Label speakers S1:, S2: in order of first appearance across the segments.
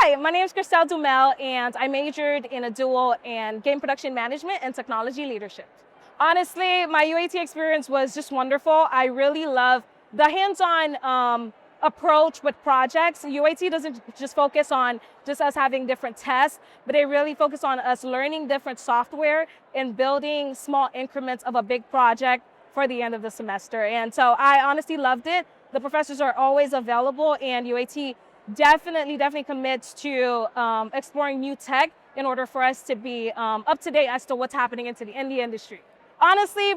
S1: Hi, my name is Christelle and I majored in a dual in game production management and technology leadership. Honestly, my UAT experience was just wonderful. I really love the hands-on approach with projects. UAT doesn't just focus on just us having different tests, but they really focus on us learning different software and building small increments of a big project for the end of the semester. And so I honestly loved it. The professors are always available, and UAT definitely commits to exploring new tech in order for us to be up to date as to what's happening in the industry. Honestly,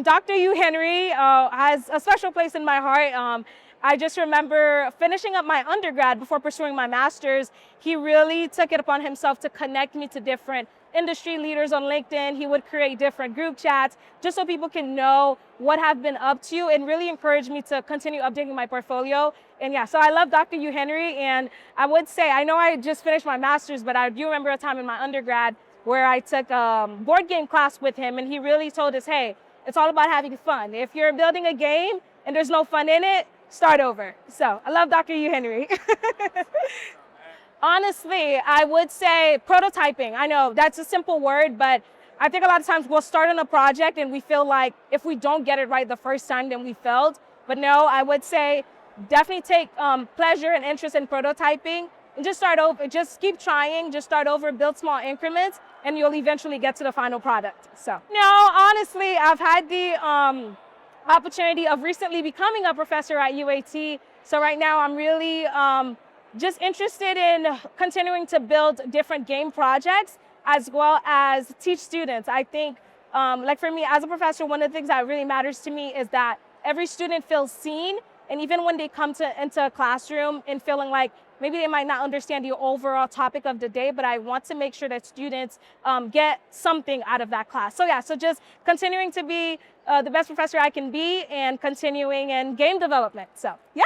S1: Dr. Yu Henry has a special place in my heart. I just remember finishing up my undergrad before pursuing my master's. He really took it upon himself to connect me to different industry leaders on LinkedIn. He would create different group chats just so people can know what I've been up to, and really encouraged me to continue updating my portfolio. And yeah, so I love Dr. Yu Henry, and I would say, I know I just finished my master's, but I do remember a time in my undergrad where I took a board game class with him, and he really told us, hey, it's all about having fun. If you're building a game and there's no fun in it, start over. So I love Dr. Yu Henry. Honestly, I would say prototyping. I know that's a simple word, but I think a lot of times we'll start on a project and we feel like if we don't get it right the first time, then we failed. But no, I would say definitely take pleasure and interest in prototyping and just start over. Just keep trying, just start over, build small increments, and you'll eventually get to the final product. So, no, honestly, I've had the opportunity of recently becoming a professor at UAT. So right now I'm really just interested in continuing to build different game projects as well as teach students. I think, like for me as a professor, one of the things that really matters to me is that every student feels seen. And even when they come into a classroom and feeling like maybe they might not understand the overall topic of the day, but I want to make sure that students get something out of that class. So yeah, so just continuing to be the best professor I can be and continuing in game development. So yeah.